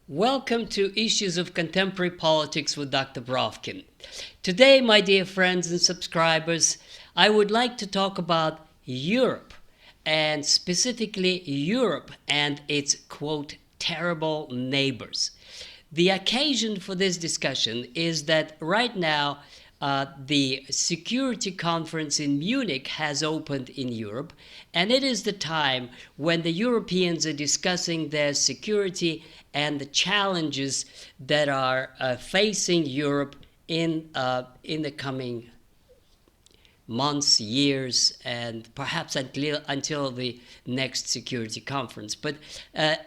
Welcome to Issues of Contemporary Politics with Dr. Brovkin. Today, my dear friends and subscribers, I would like to talk about Europe, and specifically Europe and its, quote, terrible neighbors. The occasion for this discussion is that right now the Security Conference in Munich has opened in Europe, and it is the time when the Europeans are discussing their security and the challenges that are facing Europe in the coming months, years, and perhaps until the next security conference. But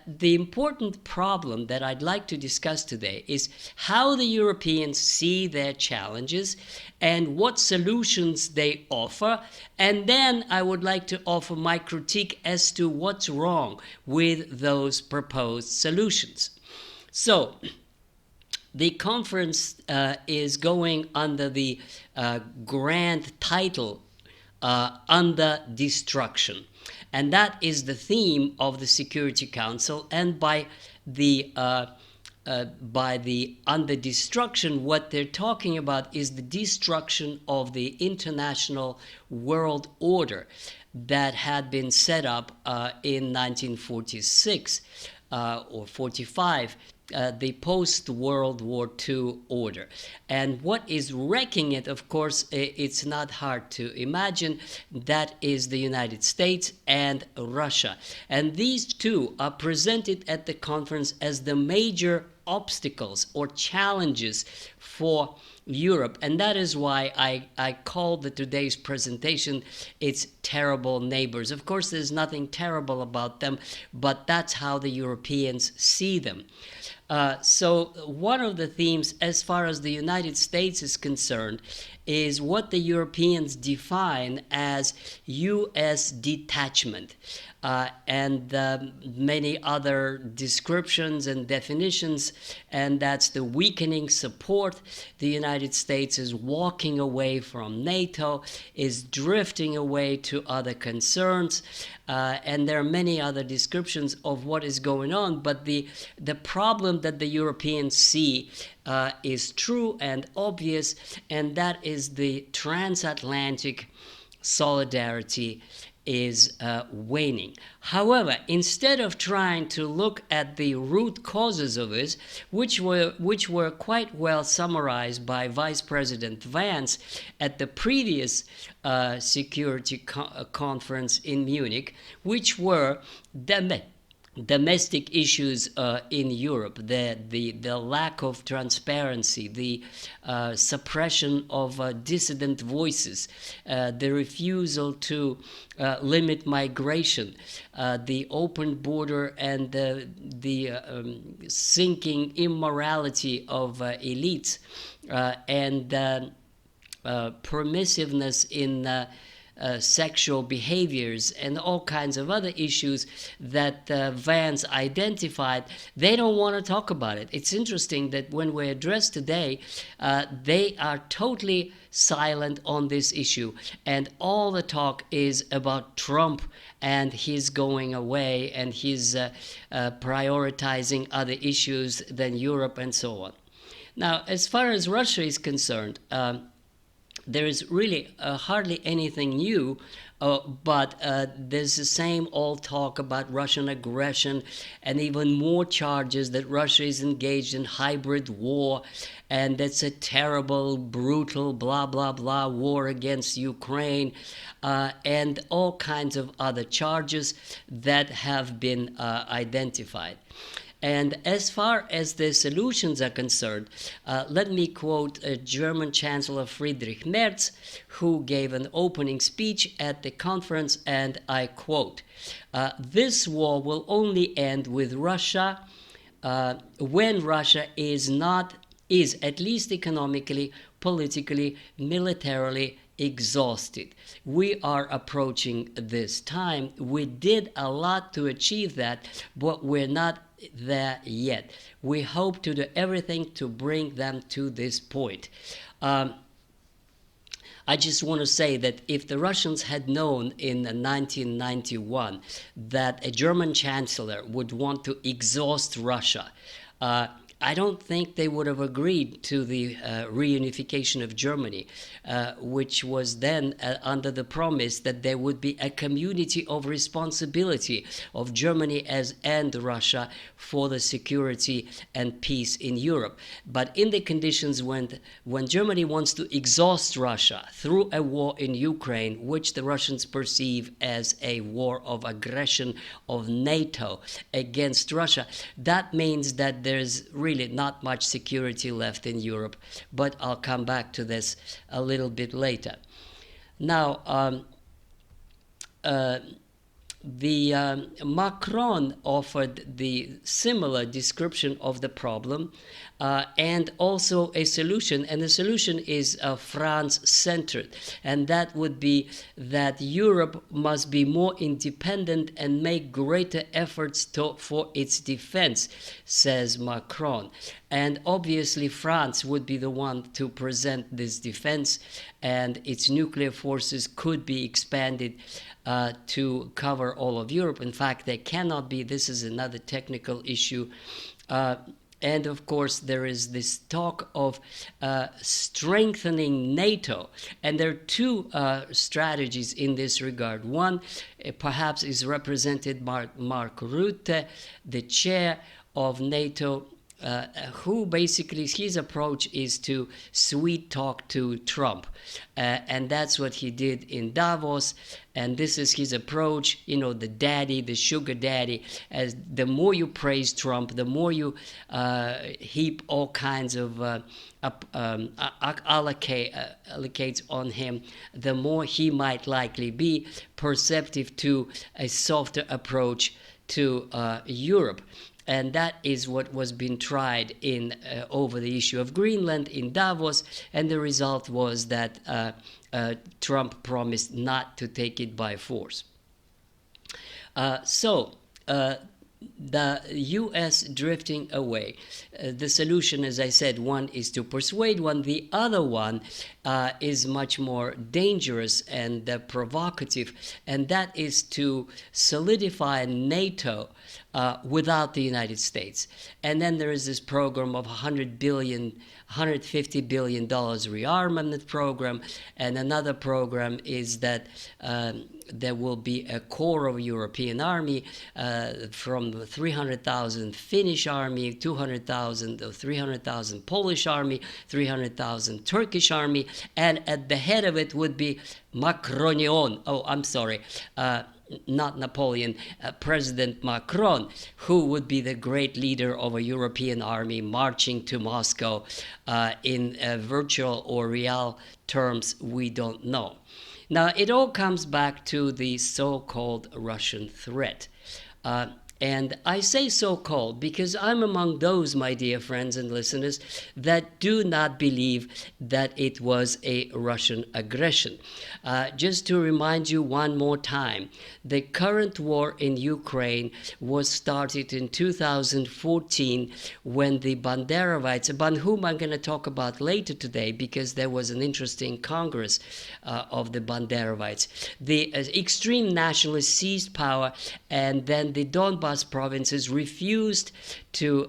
the important problem that I'd like to discuss today is how the Europeans see their challenges and what solutions they offer. And then I would like to offer my critique as to what's wrong with those proposed solutions. So, the conference is going under the grand title Under Destruction. And that is the theme of the Security Council. And by the under destruction, what they're talking about is the destruction of the international world order that had been set up in 1946 or 45. The post-World War II order. And what is wrecking it, of course, it's not hard to imagine, that is the United States and Russia. And these two are presented at the conference as the major obstacles or challenges for Europe. And that is why I called today's presentation, it's terrible neighbors. Of course, there's nothing terrible about them, but that's how the Europeans see them. So one of the themes, as far as the United States is concerned, is what the Europeans define as U.S. detachment. And many other descriptions and definitions, and that's the weakening support. The United States is walking away from NATO, is drifting away to other concerns, and there are many other descriptions of what is going on. But the problem that the Europeans see is true and obvious, and that is the transatlantic solidarity is waning. However, instead of trying to look at the root causes of this, which were quite well summarized by Vice President Vance at the previous security conference in Munich, which were domestic issues in Europe, the lack of transparency, the suppression of dissident voices, the refusal to limit migration, the open border, and the sinking immorality of elites, and permissiveness in sexual behaviors, and all kinds of other issues that Vance identified. They don't want to talk about it. It's interesting that when we're addressed today, they are totally silent on this issue, and all the talk is about Trump and his going away and his prioritizing other issues than Europe and so on. Now, as far as Russia is concerned, there is really hardly anything new, but there's the same old talk about Russian aggression, and even more charges that Russia is engaged in hybrid war, and that's a terrible, brutal, blah, blah, blah war against Ukraine, and all kinds of other charges that have been identified. And as far as the solutions are concerned, let me quote German Chancellor Friedrich Merz, who gave an opening speech at the conference, and I quote, "This war will only end with Russia when Russia is, at least economically, politically, militarily, exhausted. We are approaching this time. We did a lot to achieve that, but we're not there yet. We hope to do everything to bring them to this point." I just want to say that if the Russians had known in 1991 that a German chancellor would want to exhaust Russia I don't think they would have agreed to the reunification of Germany, which was then under the promise that there would be a community of responsibility of Germany and Russia for the security and peace in Europe. But in the conditions when Germany wants to exhaust Russia through a war in Ukraine, which the Russians perceive as a war of aggression of NATO against Russia, that means that there's really not much security left in Europe. But I'll come back to this a little bit later. Now, Macron offered the similar description of the problem and also a solution, and the solution is France-centered, and that would be that Europe must be more independent and make greater efforts for its defense, says Macron. And obviously France would be the one to present this defense, and its nuclear forces could be expanded to cover all of Europe. In fact, they cannot be. This is another technical issue. And of course, there is this talk of strengthening NATO. And there are two strategies in this regard. One perhaps is represented by Mark Rutte, the chair of NATO, who basically, his approach is to sweet talk to Trump. And that's what he did in Davos. And this is his approach, you know, the daddy, the sugar daddy. As the more you praise Trump, the more you heap all kinds of allocates on him, the more he might likely be perceptive to a softer approach to Europe. And that is what was being tried in over the issue of Greenland in Davos, and the result was that Trump promised not to take it by force. The U.S. drifting away. The solution, as I said, one is to persuade one. The other one is much more dangerous and provocative, and that is to solidify NATO without the United States. And then there is this program of $150 billion rearmament program, and another program is that there will be a core of European army from 300,000 Finnish army, 200,000 or 300,000 Polish army, 300,000 Turkish army, and at the head of it would be Macronion. Oh, I'm sorry. Not Napoleon, President Macron, who would be the great leader of a European army marching to Moscow in virtual or real terms, we don't know. Now, it all comes back to the so-called Russian threat. And I say so-called because I'm among those, my dear friends and listeners, that do not believe that it was a Russian aggression. Just to remind you one more time, the current war in Ukraine was started in 2014 when the Banderovites, about whom I'm going to talk about later today because there was an interesting Congress of the Banderovites. The extreme nationalists seized power, and then the Donbas provinces refused to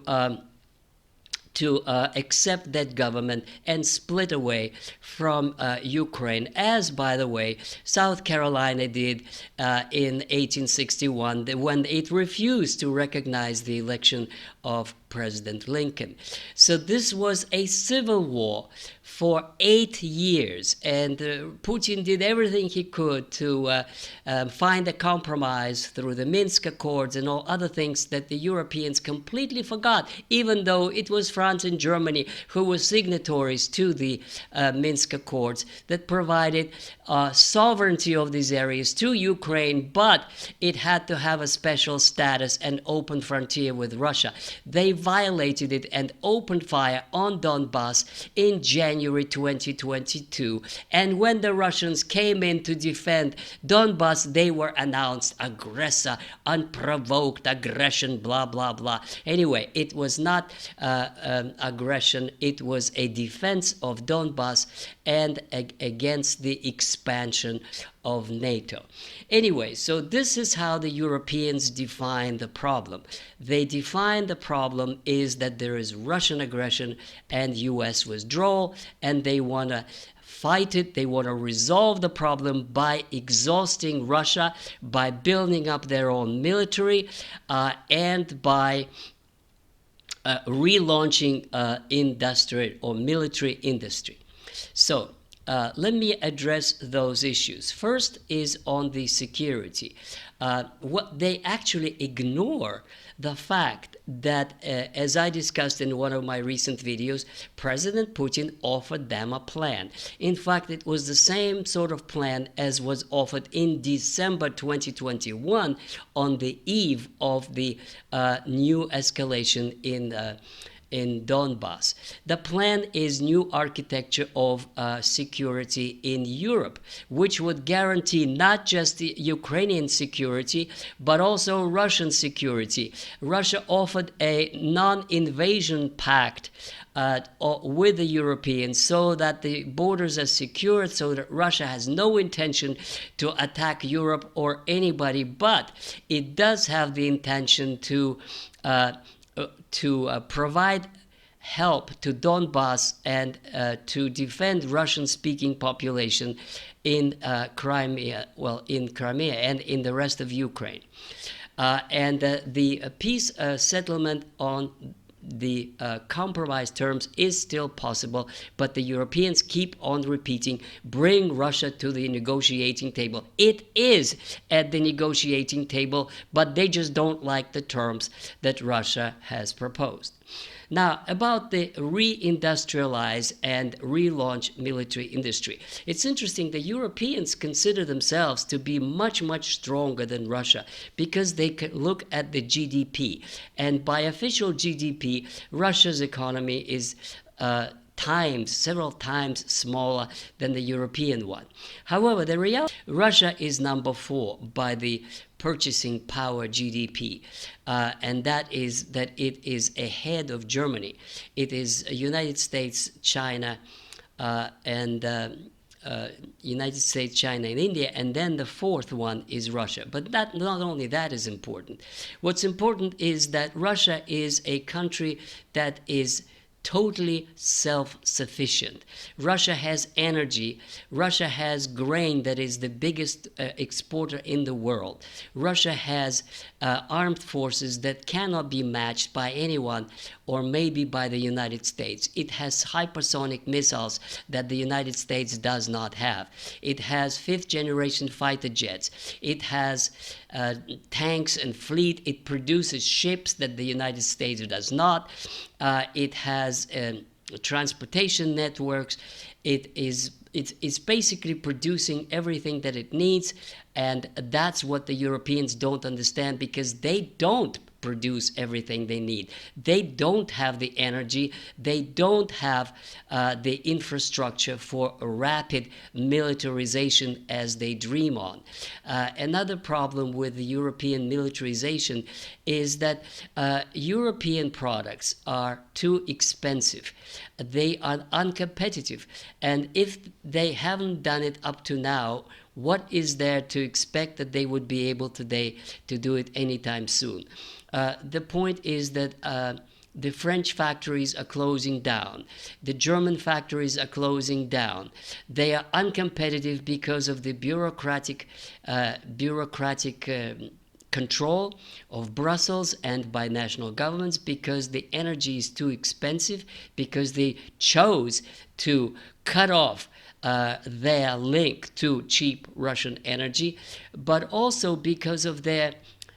accept that government and split away from Ukraine, as, by the way, South Carolina did in 1861 when it refused to recognize the election of President Lincoln. So this was a civil war for 8 years, and Putin did everything he could to find a compromise through the Minsk Accords and all other things that the Europeans completely forgot, even though it was France and Germany who were signatories to the Minsk Accords that provided sovereignty of these areas to Ukraine, but it had to have a special status and open frontier with Russia. They violated it and opened fire on Donbas in January 2022. And when the Russians came in to defend Donbas, they were announced aggressor, unprovoked aggression, blah, blah, blah. Anyway, it was not aggression. It was a defense of Donbass and against the expansion of NATO. Anyway, so this is how the Europeans define the problem. They define the problem is that there is Russian aggression and US withdrawal, and they want to fight it. They want to resolve the problem by exhausting Russia, by building up their own military, and by relaunching industrial or military industry. So let me address those issues. First is on the security. What they actually ignore the fact that, as I discussed in one of my recent videos, President Putin offered them a plan. In fact, it was the same sort of plan as was offered in December 2021 on the eve of the new escalation in Donbass. The plan is new architecture of security in Europe, which would guarantee not just the Ukrainian security, but also Russian security. Russia offered a non-invasion pact with the Europeans so that the borders are secured, so that Russia has no intention to attack Europe or anybody, but it does have the intention to provide help to Donbass and to defend Russian-speaking population in Crimea and in the rest of Ukraine. And the peace settlement on the compromise terms is still possible, but the Europeans keep on repeating, bring Russia to the negotiating table. It is at the negotiating table, but they just don't like the terms that Russia has proposed. Now, about the reindustrialize and relaunch military industry. It's interesting, the Europeans consider themselves to be much, much stronger than Russia because they can look at the GDP. And by official GDP, Russia's economy is several times smaller than the European one. However, the reality, Russia is number 4 by the purchasing power GDP, and that is that it is ahead of Germany. It is United States, China, and United States, China, and India, and then the 4th one is Russia. But that, not only that is important. What's important is that Russia is a country that is totally self-sufficient. Russia has energy. Russia has grain that is the biggest exporter in the world. Russia has armed forces that cannot be matched by anyone, or maybe by the United States. It has hypersonic missiles that the United States does not have. It has 5th generation fighter jets. It has tanks and fleet. It produces ships that the United States does not. It has transportation networks. It's basically producing everything that it needs, and that's what the Europeans don't understand, because they don't produce everything they need. They don't have the energy. They don't have the infrastructure for rapid militarization as they dream on. Another problem with the European militarization is that European products are too expensive. They are uncompetitive. And if they haven't done it up to now, what is there to expect that they would be able today to do it anytime soon? The point is that the French factories are closing down. The German factories are closing down. They are uncompetitive because of the bureaucratic control of Brussels and by national governments, because the energy is too expensive, because they chose to cut off their link to cheap Russian energy, but also because of their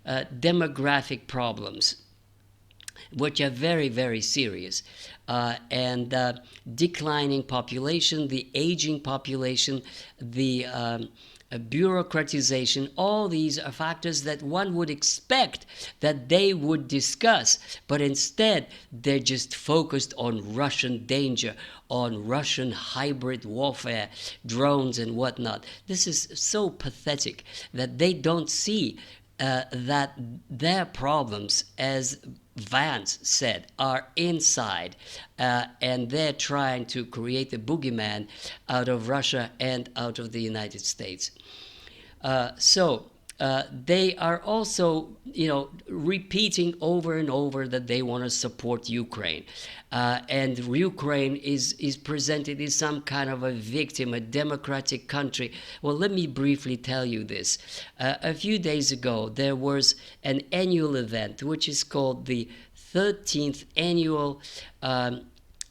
demographic problems, which are very, very serious, and declining population, the aging population, the bureaucratization. All these are factors that one would expect that they would discuss, but instead they're just focused on Russian danger, on Russian hybrid warfare, drones and whatnot. This is so pathetic that they don't see that their problems as Vance said, are inside, and they're trying to create a boogeyman out of Russia and out of the United States. They are also, repeating over and over that they want to support Ukraine. And Ukraine is presented as some kind of a victim, a democratic country. Well, let me briefly tell you this. A few days ago, there was an annual event which is called the 13th Annual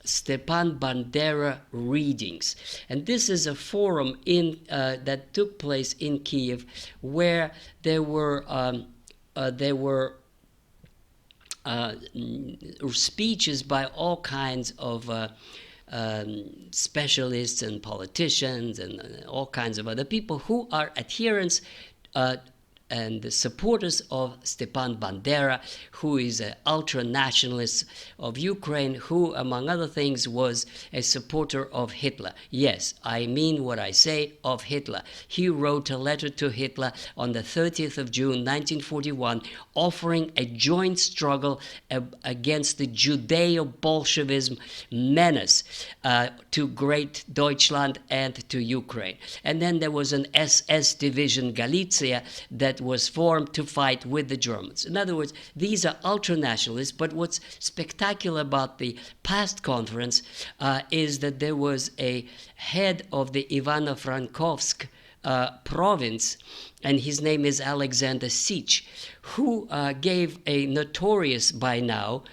Stepan Bandera Readings, and this is a forum that took place in Kiev, where there were speeches by all kinds of specialists and politicians and all kinds of other people who are adherents and the supporters of Stepan Bandera, who is an ultra-nationalist of Ukraine, who, among other things, was a supporter of Hitler. Yes, I mean what I say, of Hitler. He wrote a letter to Hitler on the 30th of June, 1941, offering a joint struggle against the Judeo-Bolshevism menace to Great Deutschland and to Ukraine. And then there was an SS division, Galicia, that was formed to fight with the Germans. In other words, these are ultra-nationalists, but what's spectacular about the past conference is that there was a head of the Ivano-Frankovsk province, and his name is Alexander Sich, who gave a notorious by now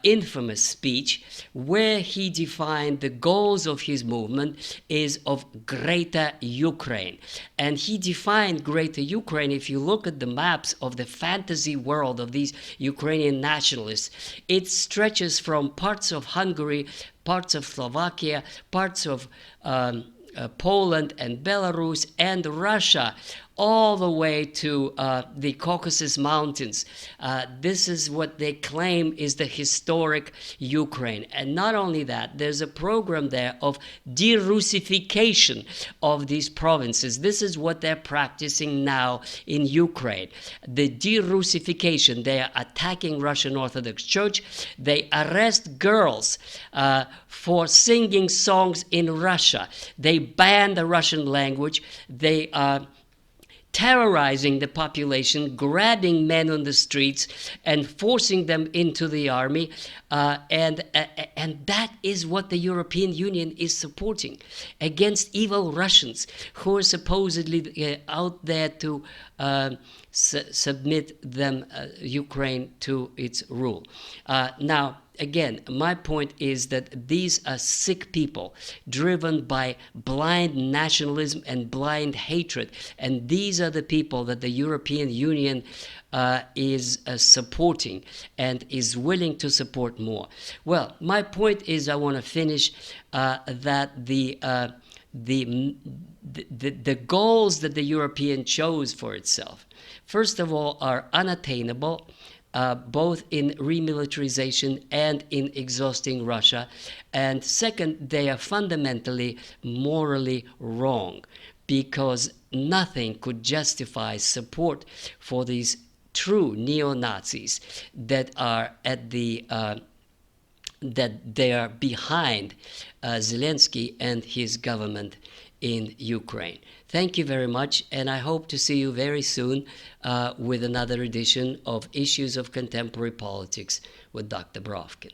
infamous speech where he defined the goals of his movement is of Greater Ukraine. And he defined Greater Ukraine, if you look at the maps of the fantasy world of these Ukrainian nationalists, it stretches from parts of Hungary, parts of Slovakia, parts of Poland and Belarus and Russia, all the way to the Caucasus Mountains. This is what they claim is the historic Ukraine. And not only that, there's a program there of de-Russification of these provinces. This is what they're practicing now in Ukraine. The de-Russification. They are attacking Russian Orthodox Church. They arrest girls for singing songs in Russia. They ban the Russian language. They terrorizing the population, grabbing men on the streets and forcing them into the army, and that is what the European Union is supporting against evil Russians who are supposedly out there to submit them Ukraine to its rule. Now, again, my point is that these are sick people driven by blind nationalism and blind hatred. And these are the people that the European Union is supporting and is willing to support more. Well, my point is, I want to finish that the goals that the European chose for itself, first of all, are unattainable, both in remilitarization and in exhausting Russia. And second, they are fundamentally morally wrong, because nothing could justify support for these true neo-Nazis that are at the that they are behind Zelensky and his government in Ukraine. Thank you very much, and I hope to see you very soon with another edition of Issues of Contemporary Politics with Dr. Brovkin.